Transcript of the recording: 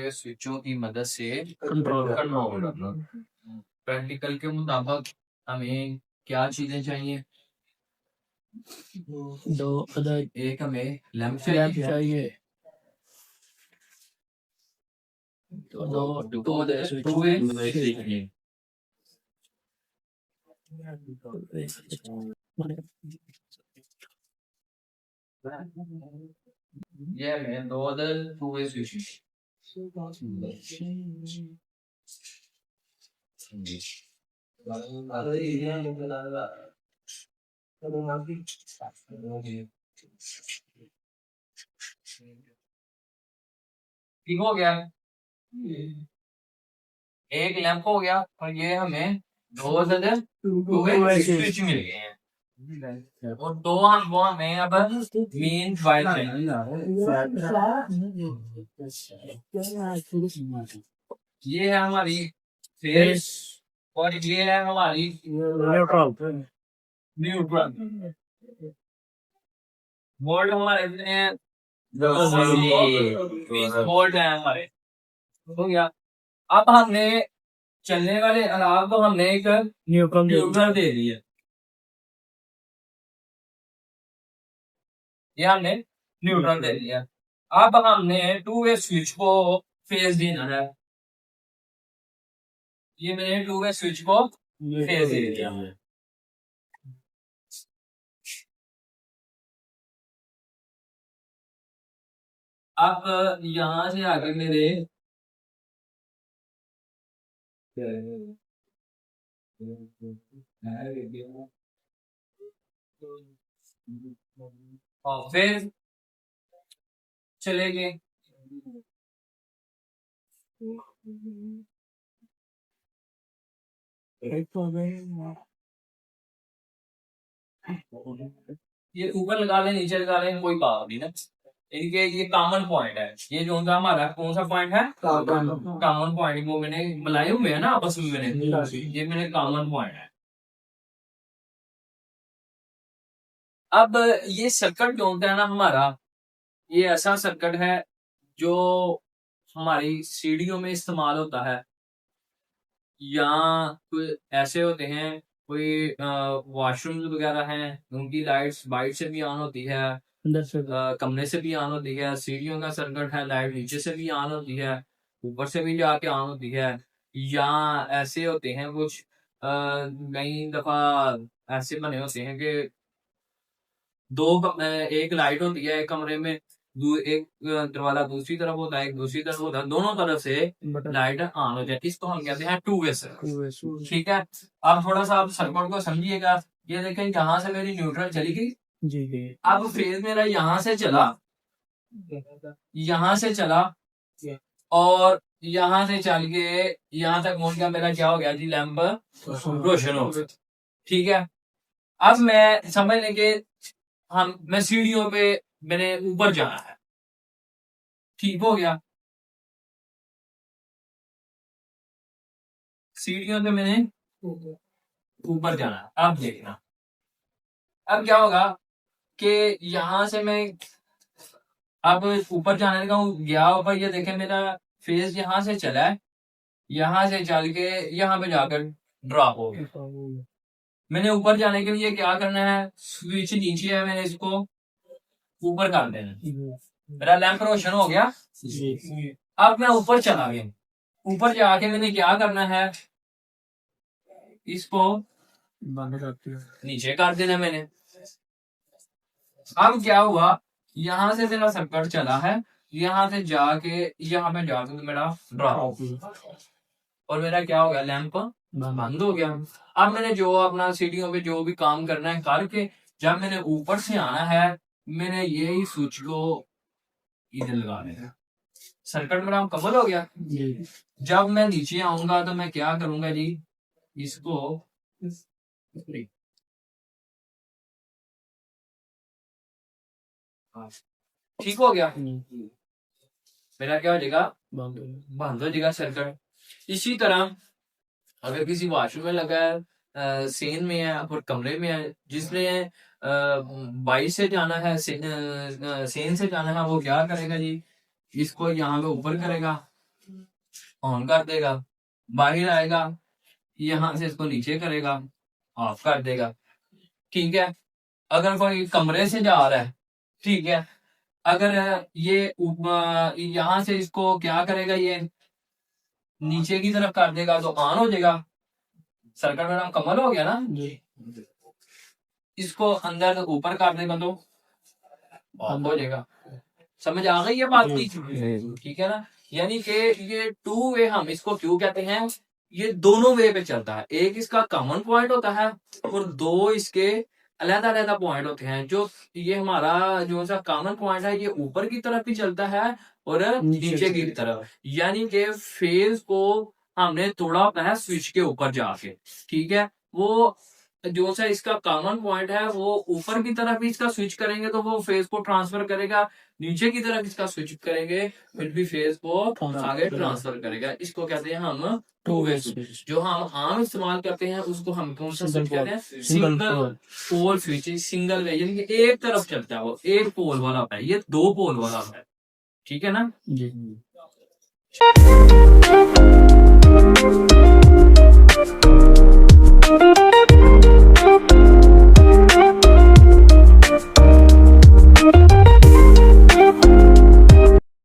हुए स्विचों की मदद से कंट्रोल करना। प्रैक्टिकल के मुताबिक हमें क्या चीजें चाहिए? एक हमें लैंप चाहिए, टू वे स्विच। ये हमें दो अदर टू वे स्विच। ठीक हो गया, एक लैंप हो गया और ये हमें दो अदर टू वे स्विच मिल गए हैं। और दो वो हमें अब मेन वायर ये है हमारी फेस और ये है हमारी न्यूट्रल। वोल्ट हमारे इतने हैं, 20 वोल्ट है हमारे। हो गया। अब हमने चलने वाले अलार्म को हमने एक न्यूट्रल दे दिया, ये हमने न्यूट्रल दे दिया। अब हमने टू वे स्विच को फेस देना है, ये मैंने टू वे स्विच को फेस दे दिया। अब यहां से आगे मेरे और फिर चले गए। ये ऊपर लगा लें नीचे लगा लें कोई बात नहीं ना, इनके ये कॉमन पॉइंट है। ये जो हमारा कौन सा पॉइंट है? Common point. वो मैंने बनाए हुए है ना आपस में, ये मैंने कॉमन पॉइंट है। अब ये सर्किट जो होता है ना हमारा, ये ऐसा सर्किट है जो हमारी सीढ़ियों में इस्तेमाल होता है, या कोई ऐसे होते हैं कोई वॉशरूम वगैरह हैं, उनकी लाइट्स बाहर से भी ऑन होती है, कमरे से भी ऑन होती है। सीढ़ियों का सर्किट है, लाइट नीचे से भी ऑन होती है, ऊपर से भी जाके ऑन होती है। या ऐसे होते हैं कुछ कई दफा ऐसे बने होते हैं कि एक लाइट होती है एक कमरे में, एक दरवाजा दूसरी तरफ होता है, एक दूसरी तरफ होता है, दोनों तरफ से लाइट ऑन हो जाती है। इसको हम कहते हैं टू वे से। ठीक है, अब थोड़ा सा आप सर्किट को समझिएगा। ये देखें यहाँ से मेरी न्यूट्रल चली गई जी, अब फेज मेरा यहाँ से चला, यहाँ से चला और यहाँ से चल के यहाँ तक पहुंच गया। मेरा क्या हो गया जी? लैंप रोशन हो गया। ठीक है, अब मैं समझ लें कि मैं सीढ़ियों पे मैंने ऊपर जाना है। ठीक हो गया, सीढ़ियों पे मैंने ऊपर जाना है। अब देखना, अब क्या होगा कि यहां से मैं अब ऊपर जाने का गया ऊपर, ये देखें मेरा फेस यहाँ से चला है, यहाँ से चल के यहाँ पे जाकर ड्रॉप हो गया। मैंने ऊपर जाने के लिए क्या करना है? स्विच नीचे है, मैंने इसको ऊपर कर देना। मेरा लैंप रोशन हो गया। अब मैं ऊपर चला गया, ऊपर जाके मैंने क्या करना है? इसको नीचे कर देना मैंने। अब क्या हुआ? यहाँ से मेरा सर्किट चला है, यहाँ से जाके यहाँ पे जाके मेरा ड्रॉप और मेरा क्या हो गया? लैंप बंद हो गया। अब मैंने जो अपना सीढ़ियों पे जो भी काम करना है करके, जब मैंने ऊपर से आना है, मैंने यही स्विच को इधर लगा देना। सर्किट मेरा मुकम्मल हो गया। जब मैं नीचे आऊंगा तो मैं क्या करूंगा जी? इसको ठीक हो गया, मेरा क्या हो जाएगा? बंद हो जाएगा सर्किट। इसी तरह अगर किसी वॉशरूम में लगा है, सेन में है और कमरे में है, जिसने बाई से जाना है, सेन से जाना है, वो क्या करेगा जी? इसको यहाँ पे ऊपर करेगा, ऑन कर देगा, बाहर आएगा, यहाँ से इसको नीचे करेगा, ऑफ कर देगा। ठीक है, अगर कोई कमरे से जा रहा है, ठीक है, अगर ये यहाँ से इसको क्या करेगा, ये नीचे की तरफ कर देगा तो ऑन हो जाएगा, सर्किट मेरा मुकम्मल हो गया ना जी। इसको अंदर ऊपर कर देगा तो बंद हो जाएगा। समझ आ गई है बात की? ठीक है ना, यानी कि ये टू वे हम इसको क्यों कहते हैं, ये दोनों वे पे चलता है। एक इसका कॉमन पॉइंट होता है और दो इसके अलग अलग पॉइंट होते हैं। जो ये हमारा जो सा कॉमन पॉइंट है, ये ऊपर की तरफ भी चलता है और नीचे की तरफ, यानी कि फेज को हमने तोड़ा होता है स्विच के ऊपर जाके। ठीक है, वो जो सा इसका कॉमन पॉइंट है वो ऊपर की तरफ भी इसका स्विच करेंगे तो वो फेज को ट्रांसफर करेगा, नीचे की तरफ इसका स्विच करेंगे फिर भी फेज को आगे ट्रांसफर करेगा। इसको कहते हैं हम टू वे स्विच। जो हम आम इस्तेमाल करते हैं उसको हम कौन सा स्विच कहते हैं, single pole switch. Single way यानी कि एक तरफ चलता है, वो एक पोल वाला होता है, ये दो पोल वाला होता है। ठीक है ना जी।